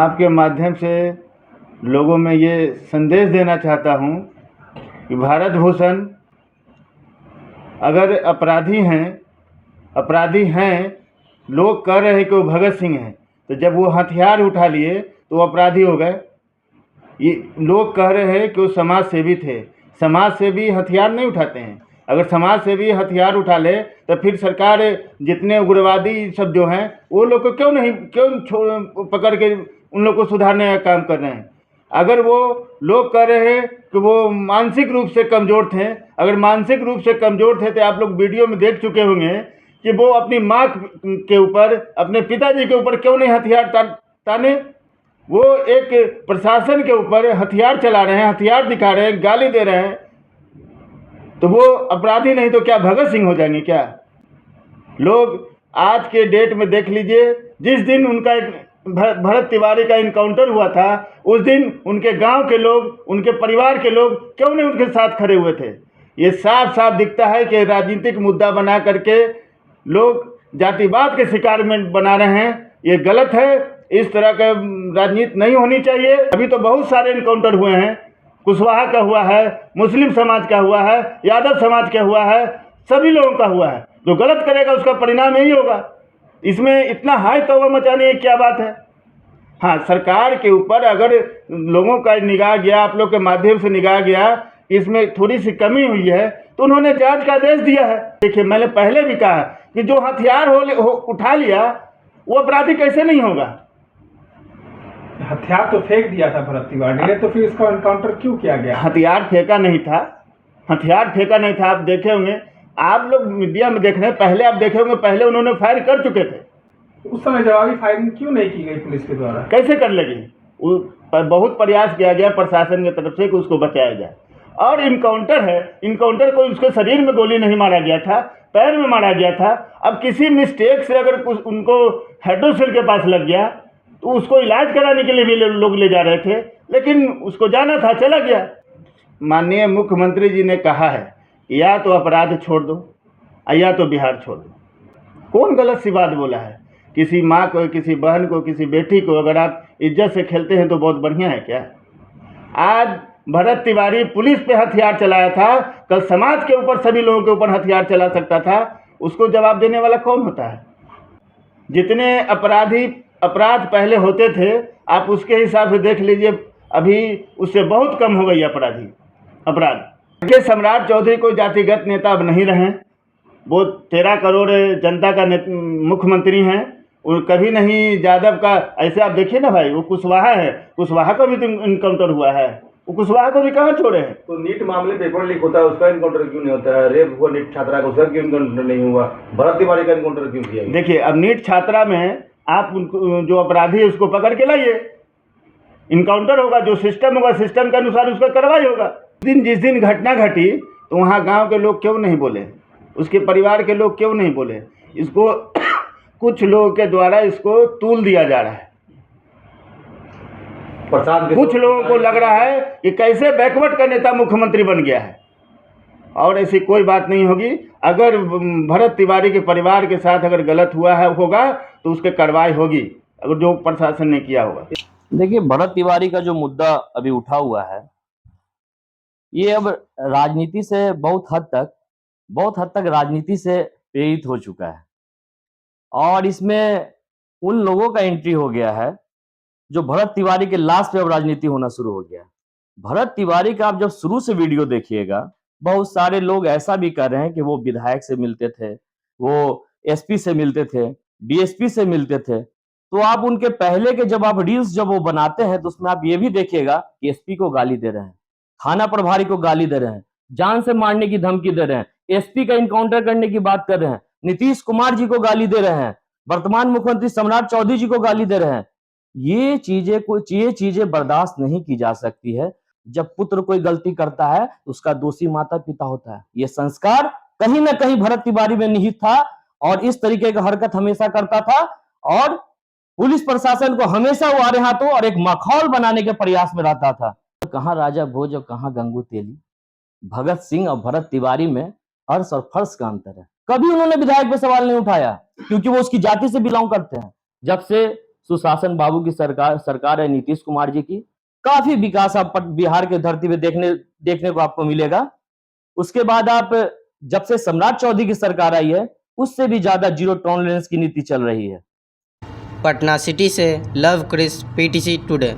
आपके माध्यम से लोगों में ये संदेश देना चाहता हूँ कि भारत भूषण अगर अपराधी हैं, लोग कह रहे हैं कि वो भगत सिंह हैं, तो जब वो हथियार उठा लिए तो वो अपराधी हो गए। ये लोग कह रहे हैं कि वो समाज सेवी थे। समाज सेवी हथियार नहीं उठाते हैं। अगर समाज सेवी हथियार उठा ले तो फिर सरकार जितने उग्रवादी सब जो हैं वो लोग को क्यों पकड़ के उन लोग को सुधारने का काम कर रहे हैं। अगर वो लोग कह रहे हैं कि वो मानसिक रूप से कमज़ोर थे, अगर मानसिक रूप से कमज़ोर थे तो आप लोग वीडियो में देख चुके होंगे कि वो अपनी माँ के ऊपर, अपने पिताजी के ऊपर क्यों नहीं हथियार ताने। वो एक प्रशासन के ऊपर हथियार चला रहे हैं, हथियार दिखा रहे हैं, गाली दे रहे हैं, तो वो अपराधी नहीं तो क्या भगत सिंह हो जाएंगे क्या? लोग आज के डेट में देख लीजिए, जिस दिन उनका भरत तिवारी का इनकाउंटर हुआ था उस दिन उनके गांव के लोग, उनके परिवार के लोग क्यों नहीं उनके साथ खड़े हुए थे। ये साफ साफ दिखता है कि राजनीतिक मुद्दा बना करके लोग जातिवाद के शिकार में बना रहे हैं। ये गलत है। इस तरह का राजनीति नहीं होनी चाहिए। अभी तो बहुत सारे इनकाउंटर हुए हैं, कुशवाहा का हुआ है, मुस्लिम समाज का हुआ है, यादव समाज का हुआ है, सभी लोगों का हुआ है। जो गलत करेगा उसका परिणाम यही होगा। इसमें इतना हाई तौबा मचाने की क्या बात है। हाँ, सरकार के ऊपर अगर लोगों का निगाह गया, आप लोग के माध्यम से निगाह गया कि इसमें थोड़ी सी कमी हुई है तो उन्होंने जांच का आदेश दिया है। देखिए, मैंने पहले भी कहा कि जो हथियार उठा लिया वो अपराधी कैसे नहीं होगा। हथियार तो फेंक दिया था भरत तिवारी ने, तो फिर इसका एनकाउंटर क्यों किया गया? हथियार फेंका नहीं था, हथियार फेंका नहीं था। आप देखे होंगे, आप लोग मीडिया में देख रहे हैं, पहले आप देखे होंगे, पहले उन्होंने फायर कर चुके थे। उस समय जवाबी फायरिंग क्यों नहीं की गई पुलिस के द्वारा? कैसे कर लेगी? बहुत प्रयास किया गया प्रशासन की तरफ से कि उसको बचाया जाए। और इनकाउंटर है, इनकाउंटर को उसके शरीर में गोली नहीं मारा गया था, पैर में मारा गया था। अब किसी मिस्टेक से अगर उनको हाइड्रोसिल के पास लग गया तो उसको इलाज कराने के लिए भी लोग ले जा रहे थे, लेकिन उसको जाना था, चला गया। माननीय मुख्यमंत्री जी ने कहा है या तो अपराध छोड़ दो या तो बिहार छोड़ दो। कौन गलत सी बात बोला है? किसी माँ को, किसी बहन को, किसी बेटी को अगर आप इज्जत से खेलते हैं तो बहुत बढ़िया है क्या? आज भरत तिवारी पुलिस पे हथियार चलाया था, कल समाज के ऊपर, सभी लोगों के ऊपर हथियार चला सकता था। उसको जवाब देने वाला कौन होता है? जितने अपराध पहले होते थे आप उसके हिसाब से देख लीजिए, अभी उससे बहुत कम हो गई अपराध। के सम्राट चौधरी कोई जातिगत नेता अब नहीं रहे। वो 13 करोड़ जनता का मुख्यमंत्री हैं। और कभी नहीं यादव का, ऐसे आप देखिए ना भाई, वो कुशवाहा है, कुशवाहा का भी तो इनकाउंटर हुआ है, वो कुशवाहा को भी कहाँ छोड़े हैं। तो नीट मामले पेपर लीक होता है, उसका इनकाउंटर क्यों नहीं होता है? रेप हुआ नीट छात्रा का, उसका क्यों इनकाउंटर नहीं हुआ? भरत तिवारी का इनकाउंटर क्यों किया? देखिए, अब नीट छात्रा में आप जो अपराधी है उसको पकड़ के लाइए, इनकाउंटर होगा, जो सिस्टम होगा सिस्टम के अनुसार उसका कार्रवाई होगा। जिस दिन घटना घटी तो वहाँ गांव के लोग क्यों नहीं बोले, उसके परिवार के लोग क्यों नहीं बोले? इसको कुछ लोगों के द्वारा इसको तूल दिया जा रहा है। कुछ लोगों को लग रहा है कि कैसे बैकवर्ड का नेता मुख्यमंत्री बन गया है, और ऐसी कोई बात नहीं होगी। अगर भरत तिवारी के परिवार के साथ अगर गलत होगा तो उसके कार्रवाई होगी, अगर जो प्रशासन ने किया होगा। देखिए, भरत तिवारी का जो मुद्दा अभी उठा हुआ है, ये अब राजनीति से बहुत हद तक राजनीति से प्रेरित हो चुका है। और इसमें उन लोगों का एंट्री हो गया है जो भरत तिवारी के लाश पे अब राजनीति होना शुरू हो गया है। भरत तिवारी का आप जब शुरू से वीडियो देखिएगा, बहुत सारे लोग ऐसा भी कर रहे हैं कि वो विधायक से मिलते थे, वो एसपी से मिलते थे, डीएसपी से मिलते थे। तो आप उनके पहले के जब आप रील्स जब वो बनाते हैं तो उसमें आप ये भी देखिएगा कि एसपी को गाली दे रहे हैं, थाना प्रभारी को गाली दे रहे हैं, जान से मारने की धमकी दे रहे हैं, एसपी का इनकाउंटर करने की बात कर रहे हैं, नीतीश कुमार जी को गाली दे रहे हैं, वर्तमान मुख्यमंत्री सम्राट चौधरी जी को गाली दे रहे हैं। ये चीजें बर्दाश्त नहीं की जा सकती है। जब पुत्र कोई गलती करता है तो उसका दोषी माता पिता होता है। ये संस्कार कहीं ना कहीं भरत तिवारी में निहित था और इस तरीके का हरकत हमेशा करता था और पुलिस प्रशासन को हमेशा वो आड़े हाथों और एक माहौल बनाने के प्रयास में रहता था। तो कहां राजा भोज और कहां गंगू तेली। भगत सिंह और भरत तिवारी में अर्श और फर्श का अंतर है। कभी उन्होंने विधायक पे सवाल नहीं उठाया क्योंकि वो उसकी जाति से बिलोंग करते हैं। जब से सुशासन बाबू की सरकार है, नीतीश कुमार जी की, काफी विकास आप बिहार के धरती पे देखने को आपको मिलेगा। उसके बाद आप जब से सम्राट चौधरी की सरकार आई है, उससे भी ज्यादा जीरो टॉलरेंस की नीति चल रही है। पटना सिटी से लव क्रिस, PTC टुडे।